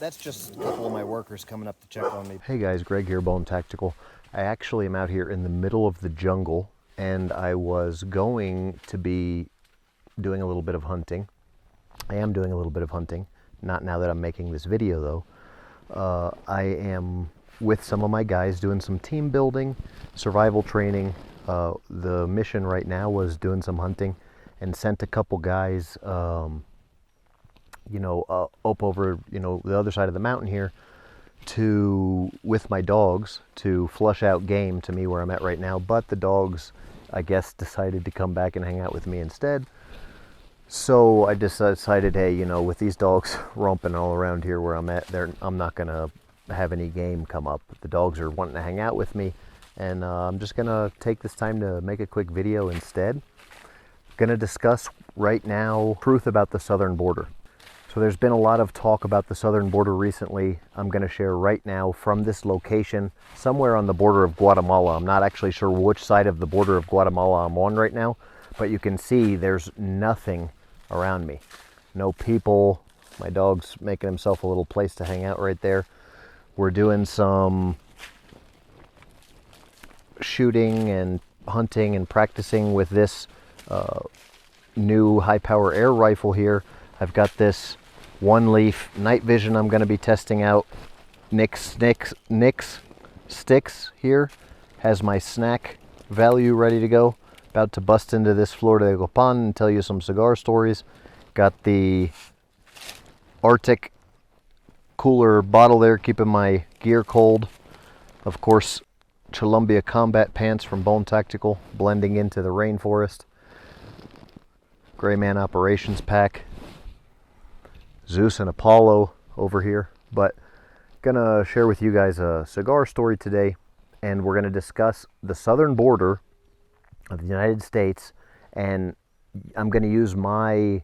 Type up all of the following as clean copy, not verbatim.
That's just a couple of my workers coming up to check on me. Hey guys, Greg here, Bone Tactical. I actually am out here in the middle of the jungle, and I was going to be doing a little bit of hunting. I am doing a little bit of hunting, not now that I'm making this video though. I am with some of my guys doing some team building, survival training. The mission right now was doing some hunting and sent a couple guys up over, the other side of the mountain here with my dogs to flush out game to me where I'm at right now. But the dogs, I guess, decided to come back and hang out with me instead. So I just decided, hey, with these dogs romping all around here where I'm at, I'm not going to have any game come up. The dogs are wanting to hang out with me, and I'm just going to take this time to make a quick video instead. Going to discuss right now truth about the southern border. So there's been a lot of talk about the southern border recently. I'm going to share right now from this location, somewhere on the border of Guatemala. I'm not actually sure which side of the border of Guatemala I'm on right now, but you can see there's nothing around me. No people. My dog's making himself a little place to hang out right there. We're doing some shooting and hunting and practicing with this new high power air rifle here. I've got this one leaf night vision I'm going to be testing out. Nick's Sticks here has my snack value ready to go. About to bust into this Flor de Copan and tell you some cigar stories. Got the Arctic cooler bottle there, keeping my gear cold. Of course, Columbia combat pants from Bone Tactical, blending into the rainforest. Gray Man operations pack. Zeus and Apollo over here. But gonna share with you guys a cigar story today, and we're gonna discuss the southern border of the United States, and I'm gonna use my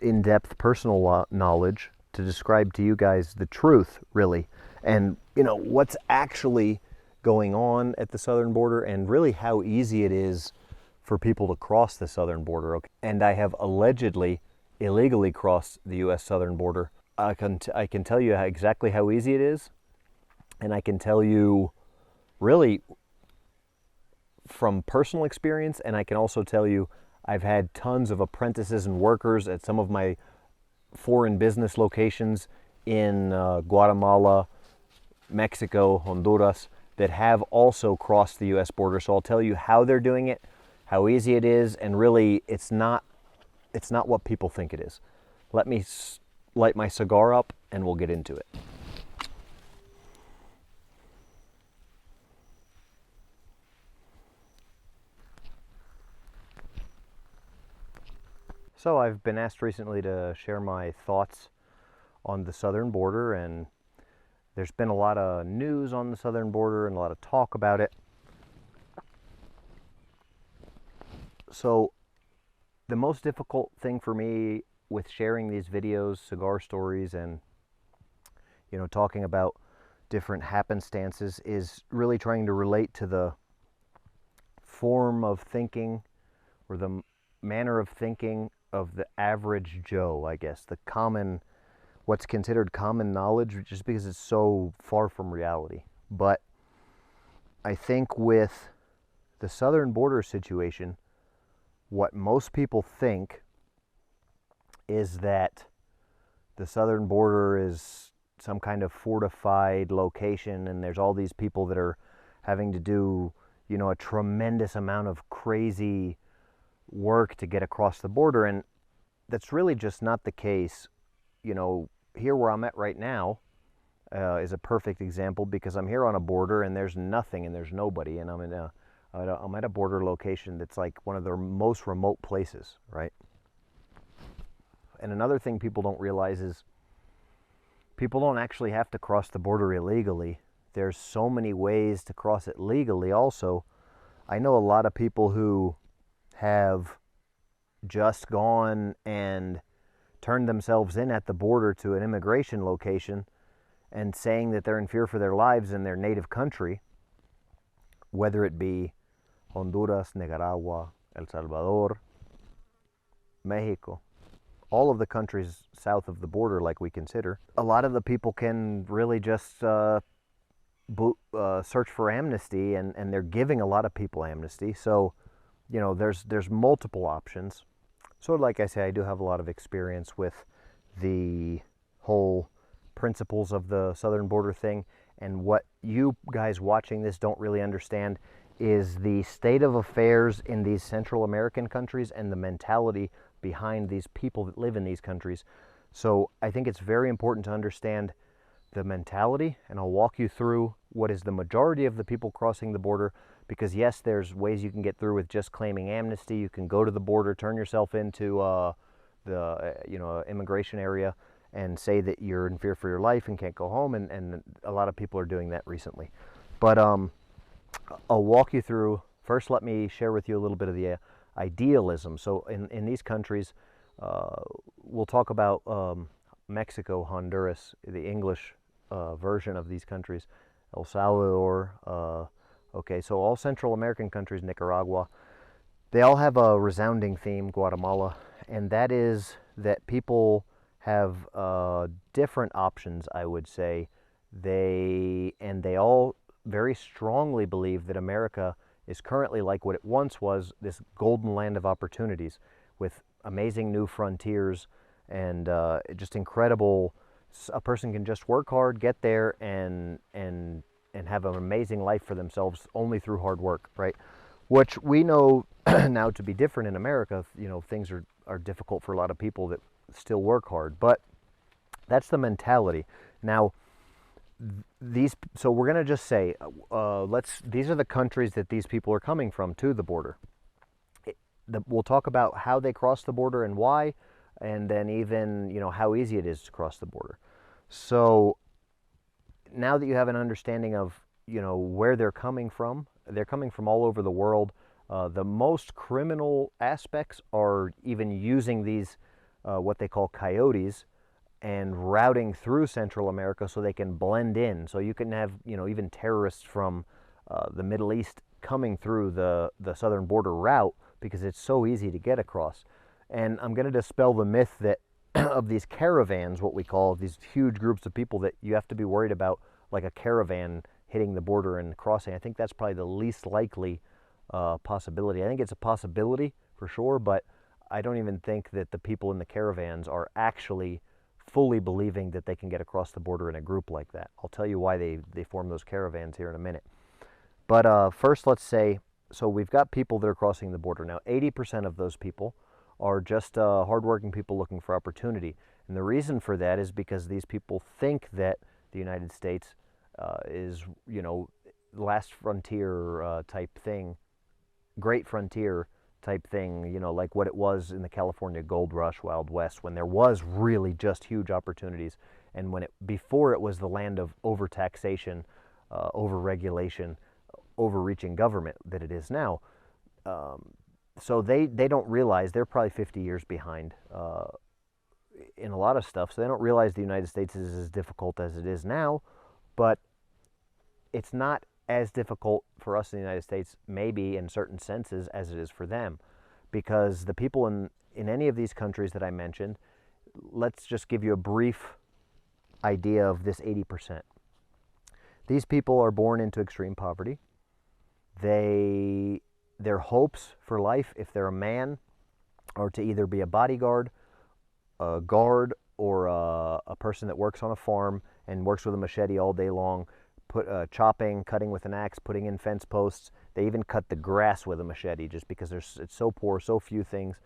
in-depth personal knowledge to describe to you guys the truth, really, and what's actually going on at the southern border, and really how easy it is for people to cross the southern border. Okay? And I have allegedly illegally crossed the U.S. southern border. I can tell you exactly how easy it is, and I can tell you really from personal experience, and I can also tell you I've had tons of apprentices and workers at some of my foreign business locations in Guatemala, Mexico, Honduras, that have also crossed the U.S. border. So I'll tell you how they're doing it, how easy it is, and really it's not what people think it is. Let me light my cigar up and we'll get into it. So I've been asked recently to share my thoughts on the southern border, and there's been a lot of news on the southern border and a lot of talk about it. So the most difficult thing for me with sharing these videos, cigar stories, and talking about different happenstances is really trying to relate to the form of thinking or the manner of thinking of the average Joe, I guess, what's considered common knowledge, just because it's so far from reality. But I think with the southern border situation, what most people think is that the southern border is some kind of fortified location, and there's all these people that are having to do, a tremendous amount of crazy work to get across the border, and that's really just not the case. Here where I'm at right now is a perfect example, because I'm here on a border and there's nothing and there's nobody, and I'm at a border location that's like one of the most remote places, right? And another thing people don't realize is people don't actually have to cross the border illegally. There's so many ways to cross it legally also. I know a lot of people who have just gone and turned themselves in at the border to an immigration location and saying that they're in fear for their lives in their native country, whether it be Honduras, Nicaragua, El Salvador, Mexico, all of the countries south of the border, like we consider, a lot of the people can really just search for amnesty, and they're giving a lot of people amnesty. So, you know, there's multiple options. So, like I say, I do have a lot of experience with the whole principles of the southern border thing, and what you guys watching this don't really understand is the state of affairs in these Central American countries and the mentality behind these people that live in these countries. So I think it's very important to understand the mentality, and I'll walk you through what is the majority of the people crossing the border, because yes, there's ways you can get through with just claiming amnesty. You can go to the border, turn yourself into the immigration area, and say that you're in fear for your life and can't go home, and a lot of people are doing that recently. But I'll walk you through. First, let me share with you a little bit of the idealism. So in these countries, we'll talk about Mexico, Honduras, the English version of these countries, El Salvador, okay, so all Central American countries, Nicaragua, they all have a resounding theme, Guatemala, and that is that people have different options, I would say. They all very strongly believe that America is currently like what it once was, this golden land of opportunities with amazing new frontiers and just incredible. A person can just work hard, get there, and have an amazing life for themselves only through hard work, right? Which we know now to be different in America. You know, things are difficult for a lot of people that still work hard, but that's the mentality. Now, so we're going to just say, these are the countries that these people are coming from to the border. We'll talk about how they cross the border and why, and then even, you know, how easy it is to cross the border. So now that you have an understanding of, you know, where they're coming from all over the world. The most criminal aspects are even using these, what they call coyotes, and routing through Central America so they can blend in. So you can have, you know, even terrorists from the Middle East coming through the southern border route because it's so easy to get across. And I'm going to dispel the myth that of these caravans, what we call these huge groups of people that you have to be worried about, like a caravan hitting the border and crossing. I think that's probably the least likely possibility. I think it's a possibility for sure, but I don't even think that the people in the caravans are actually fully believing that they can get across the border in a group like that. I'll tell you why they form those caravans here in a minute. But first, let's say, so we've got people that are crossing the border. Now, 80% of those people are just hardworking people looking for opportunity. And the reason for that is because these people think that the United States is, you know, last frontier type thing, great frontier type thing, you know, like what it was in the California Gold Rush, Wild West, when there was really just huge opportunities, and when before it was the land of overtaxation, overregulation, overreaching government that it is now. So they don't realize they're probably 50 years behind in a lot of stuff. So they don't realize the United States is as difficult as it is now, but it's not as difficult for us in the United States, maybe in certain senses, as it is for them. Because the people in any of these countries that I mentioned, let's just give you a brief idea of this 80%. These people are born into extreme poverty. Their hopes for life, if they're a man, are to either be a bodyguard, a guard, or a person that works on a farm and works with a machete all day long, chopping, cutting with an axe, putting in fence posts. They even cut the grass with a machete just because it's so poor, so few things.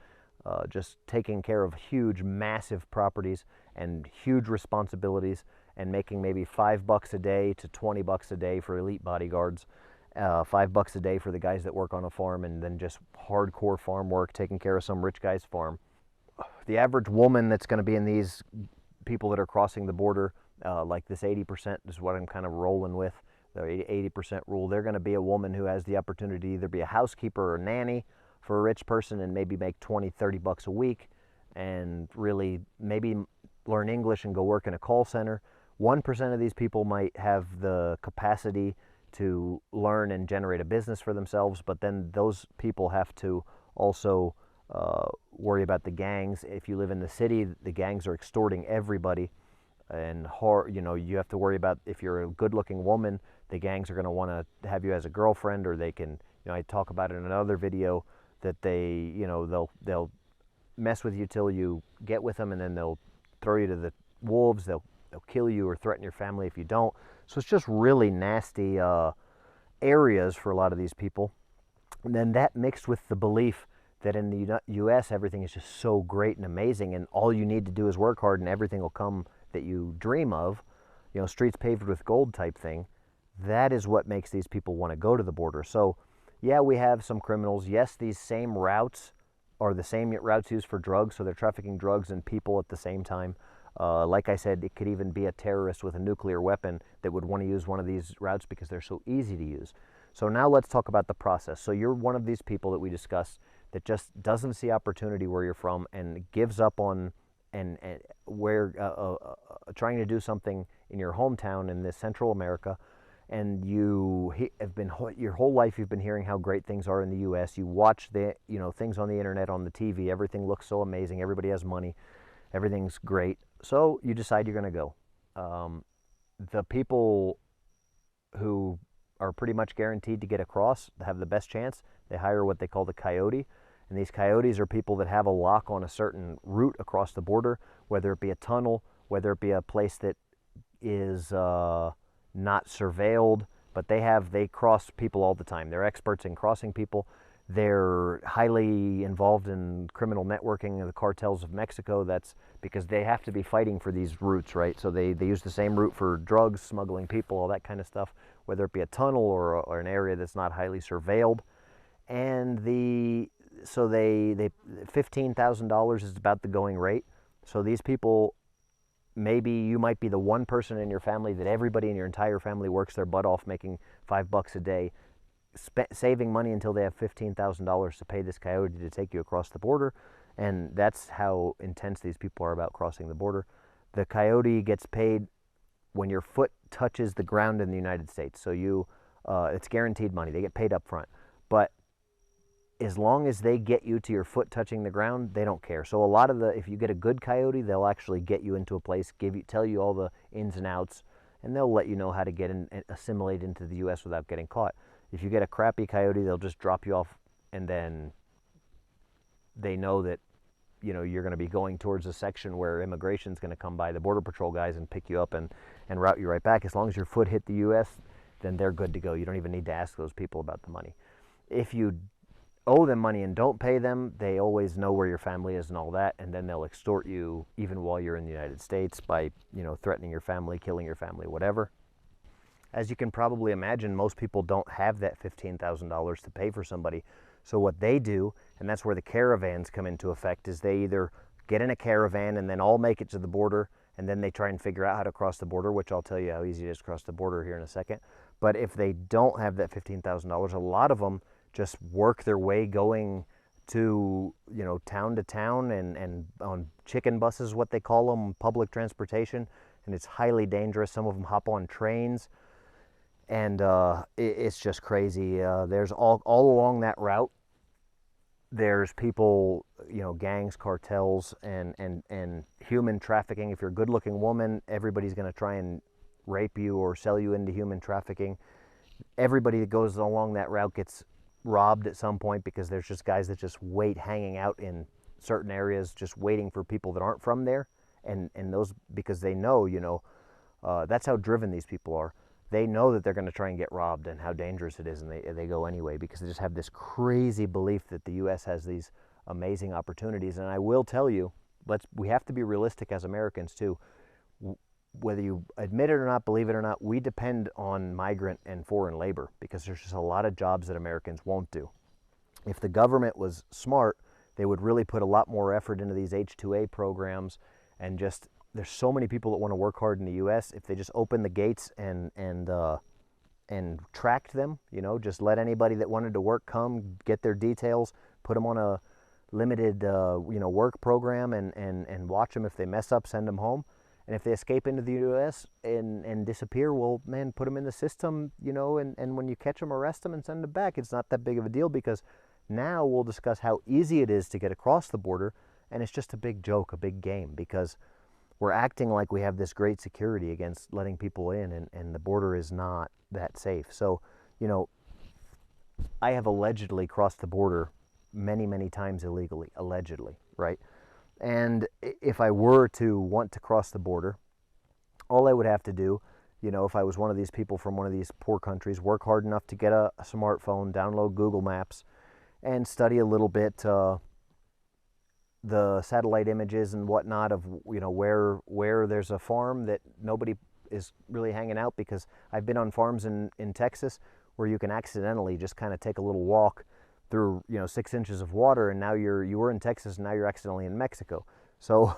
Just taking care of huge, massive properties and huge responsibilities, and making maybe $5 a day to $20 a day for elite bodyguards, $5 a day for the guys that work on a farm, and then just hardcore farm work, taking care of some rich guy's farm. The average woman that's going to be in these people that are crossing the border, like this 80% is what I'm kind of rolling with, the 80% rule. They're going to be a woman who has the opportunity to either be a housekeeper or a nanny for a rich person and maybe make 20, 30 bucks a week, and really maybe learn English and go work in a call center. 1% of these people might have the capacity to learn and generate a business for themselves, but then those people have to also worry about the gangs. If you live in the city, the gangs are extorting everybody, and you have to worry about if you're a good-looking woman, the gangs are going to want to have you as a girlfriend, or they can, I talk about it in another video that they'll mess with you till you get with them, and then they'll throw you to the wolves. They'll kill you or threaten your family if you don't. So it's just really nasty areas for a lot of these people. And then that mixed with the belief that in the U.S. everything is just so great and amazing, and all you need to do is work hard and everything will come that you dream of, streets paved with gold type thing. That is what makes these people want to go to the border. So yeah, we have some criminals. Yes, these same routes are the same routes used for drugs, so they're trafficking drugs and people at the same time. Like I said, it could even be a terrorist with a nuclear weapon that would want to use one of these routes because they're so easy to use. So now let's talk about the process. So you're one of these people that we discussed that just doesn't see opportunity where you're from and gives up on and where trying to do something in your hometown in this Central America, and you have been your whole life you've been hearing how great things are in the U.S. You watch the things on the internet, on the TV. Everything looks so amazing. Everybody has money. Everything's great. So you decide you're going to go. The people who are pretty much guaranteed to get across, have the best chance, they hire what they call the coyote. And these coyotes are people that have a lock on a certain route across the border, whether it be a tunnel, whether it be a place that is not surveilled, but they cross people all the time. They're experts in crossing people. They're highly involved in criminal networking of the cartels of Mexico. That's because they have to be fighting for these routes, right? So they use the same route for drugs, smuggling people, all that kind of stuff, whether it be a tunnel or an area that's not highly surveilled. And so $15,000 is about the going rate. So these people, maybe you might be the one person in your family that everybody in your entire family works their butt off making $5 a day, saving money until they have $15,000 to pay this coyote to take you across the border. And that's how intense these people are about crossing the border. The coyote gets paid when your foot touches the ground in the United States. So it's guaranteed money. They get paid up front. But as long as they get you to your foot touching the ground, they don't care. So if you get a good coyote, they'll actually get you into a place, tell you all the ins and outs, and they'll let you know how to get in and assimilate into the U.S. without getting caught. If you get a crappy coyote, they'll just drop you off, and then they know that you're going to be going towards a section where immigration's going to come by, the Border Patrol guys, and pick you up and route you right back. As long as your foot hit the U.S., then they're good to go. You don't even need to ask those people about the money. If you owe them money and don't pay them, they always know where your family is and all that, and then they'll extort you even while you're in the United States by threatening your family, killing your family, whatever. As you can probably imagine, most people don't have that $15,000 to pay for somebody. So what they do, and that's where the caravans come into effect, is they either get in a caravan and then all make it to the border, and then they try and figure out how to cross the border, which I'll tell you how easy it is to cross the border here in a second. But if they don't have that $15,000, a lot of them just work their way going to town to town and on chicken buses, what they call them, public transportation, and it's highly dangerous. Some of them hop on trains, and it's just crazy. There's all along that route, there's people, gangs, cartels, and human trafficking. If you're a good-looking woman, everybody's going to try and rape you or sell you into human trafficking. Everybody that goes along that route gets robbed at some point because there's just guys that just wait, hanging out in certain areas, just waiting for people that aren't from there, and those, because they know, that's how driven these people are. They know that they're going to try and get robbed and how dangerous it is, and they go anyway because they just have this crazy belief that the U.S. has these amazing opportunities. And I will tell you, we have to be realistic as Americans too. Whether you admit it or not, believe it or not, we depend on migrant and foreign labor because there's just a lot of jobs that Americans won't do. If the government was smart, they would really put a lot more effort into these H-2A programs, and there's so many people that want to work hard in the U.S. If they just open the gates and tracked them, just let anybody that wanted to work come, get their details, put them on a limited work program, and watch them. If they mess up, send them home. And if they escape into the U.S. and disappear, well, man, put them in the system, and when you catch them, arrest them and send them back. It's not that big of a deal because Now we'll discuss how easy it is to get across the border, and it's just a big joke, a big game, because we're acting like we have this great security against letting people in, and the border is not that safe. So, you know, I have allegedly crossed the border many, many times illegally, allegedly, right? And if I were to want to cross the border, all I would have to do, you know, if I was one of these people from one of these poor countries, work hard enough to get a smartphone, download Google Maps, and study a little bit the satellite images and whatnot of, you know, where there's a farm that nobody is really hanging out, because I've been on farms in Texas where you can accidentally just kind of take a little walk through, you know, 6 inches of water, and now you were in Texas, and now you're accidentally in Mexico. So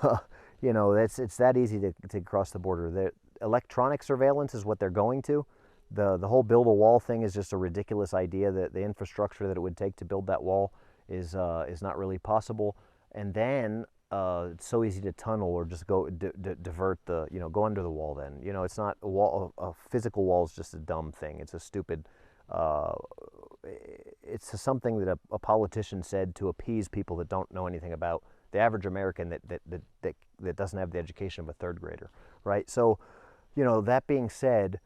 you know, it's that easy to cross the border. The electronic surveillance is what they're going to. The whole build a wall thing is just a ridiculous idea. That the infrastructure that it would take to build that wall is not really possible. And then it's so easy to tunnel or just go divert the, you know, go under the wall. Then, you know, it's not a wall. A physical wall is just a dumb thing. It's a stupid. It's something that a politician said to appease people that don't know anything about the average American that doesn't have the education of a third grader, right? So, you know, that being said,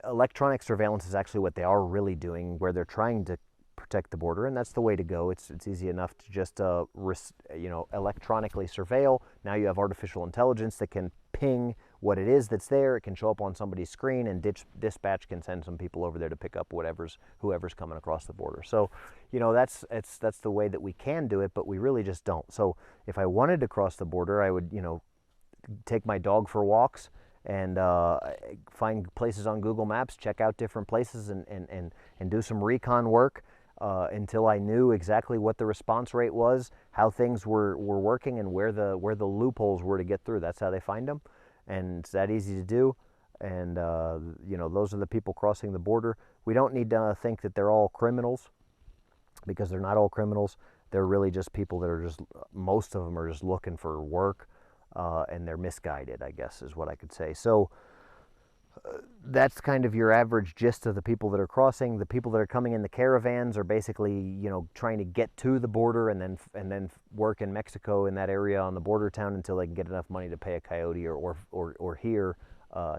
electronic surveillance is actually what they are really doing, where they're trying to protect the border, and that's the way to go. It's easy enough to just you know, electronically surveil. Now you have artificial intelligence that can ping what it is that's there. It can show up on somebody's screen, and dispatch can send some people over there to pick up whoever's coming across the border. So, you know, that's the way that we can do it, but we really just don't. So if I wanted to cross the border, I would, you know, take my dog for walks and find places on Google Maps, check out different places, and do some recon work until I knew exactly what the response rate was, how things were working, and where the loopholes were to get through. That's how they find them, and it's that easy to do. And you know, those are the people crossing the border. We don't need to think that they're all criminals, because they're not all criminals. They're really just people that are most of them are just looking for work. And they're misguided, I guess, is what I could say. So that's kind of your average gist of the people that are crossing. The people that are coming in the caravans are basically, you know, trying to get to the border and then work in Mexico, in that area on the border town, until they can get enough money to pay a coyote or hear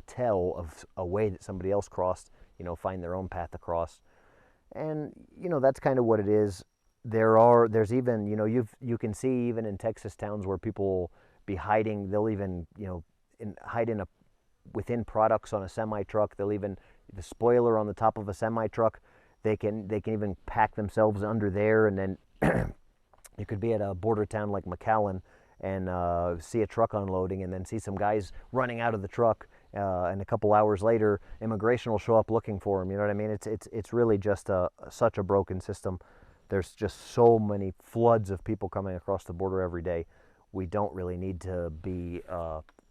tell of a way that somebody else crossed, you know, find their own path across. And, you know, that's kind of what it is. There's even, you know, you can see even in Texas towns where people be hiding. They'll even, you know, hide within products on a semi-truck. They'll even, the spoiler on the top of a semi-truck, they can even pack themselves under there. And then you could be at a border town like McAllen and see a truck unloading, and then see some guys running out of the truck, and a couple hours later immigration will show up looking for them. You know what I mean? It's really just such a broken system. There's just so many floods of people coming across the border every day. We don't really need to be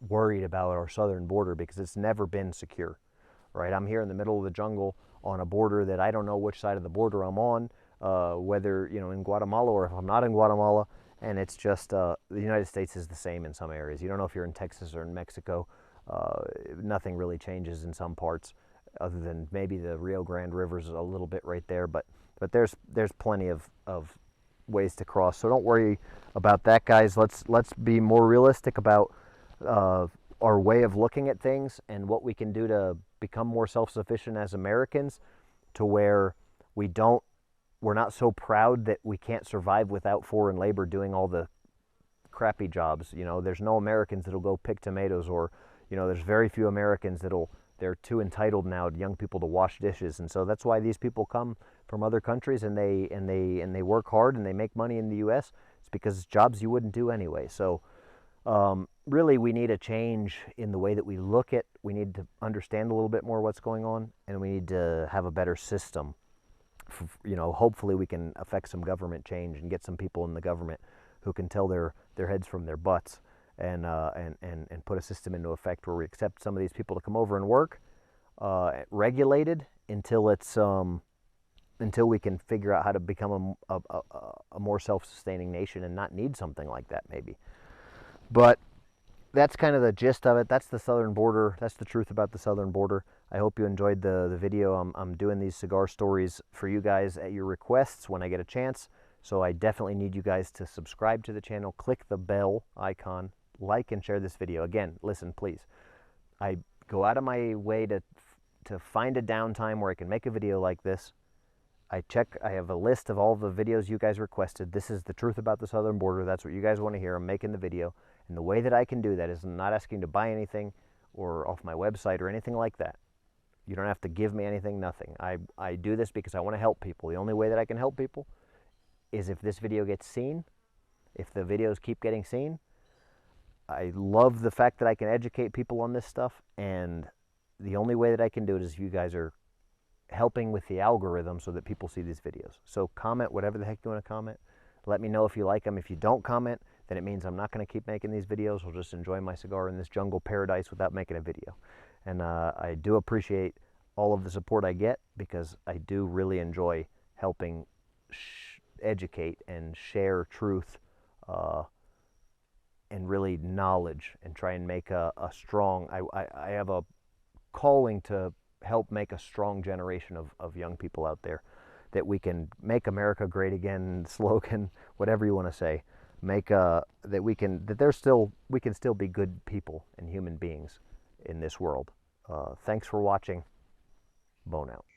worried about our southern border, because it's never been secure, right? I'm here in the middle of the jungle on a border that I don't know which side of the border I'm on, whether, you know, in Guatemala or if I'm not in Guatemala. And it's just, the United States is the same in some areas. You don't know if you're in Texas or in Mexico. Nothing really changes in some parts, other than maybe the Rio Grande River's a little bit right there, but there's plenty of ways to cross. So don't worry about that, guys. Let's be more realistic about our way of looking at things and what we can do to become more self-sufficient as Americans, to where we're not so proud that we can't survive without foreign labor doing all the crappy jobs. You know, there's no Americans that'll go pick tomatoes, or, you know, there's very few Americans they're too entitled now, young people, to wash dishes. And so that's why these people come from other countries, and they work hard and they make money in the US. It's because it's jobs you wouldn't do anyway. So really, we need a change in the way that we look at. We need to understand a little bit more what's going on, and we need to have a better system. You know, hopefully we can affect some government change and get some people in the government who can tell their heads from their butts, and put a system into effect where we accept some of these people to come over and work, regulated until we can figure out how to become a more self-sustaining nation and not need something like that, maybe. But that's kind of the gist of it. That's the southern border. That's the truth about the southern border. I hope you enjoyed the video. I'm doing these cigar stories for you guys at your requests when I get a chance. So I definitely need you guys to subscribe to the channel, click the bell icon, like and share this video. Again, listen, please. I go out of my way to find a downtime where I can make a video like this. I have a list of all the videos you guys requested. This is the truth about the southern border. That's what you guys want to hear. I'm making the video. And the way that I can do that is not asking to buy anything or off my website or anything like that. You don't have to give me anything, nothing. I do this because I want to help people. The only way that I can help people is if this video gets seen, if the videos keep getting seen. I love the fact that I can educate people on this stuff, and the only way that I can do it is if you guys are helping with the algorithm so that people see these videos. So comment whatever the heck you want to comment. Let me know if you like them. If you don't comment, then it means I'm not going to keep making these videos. I'll just enjoy my cigar in this jungle paradise without making a video. And I do appreciate all of the support I get, because I do really enjoy helping educate and share truth and really knowledge, and try and make a strong, I have a calling to help make a strong generation of young people out there, that we can make America great again, slogan, whatever you want to say, make that we can still be good people and human beings in this world. Thanks for watching. Bone out.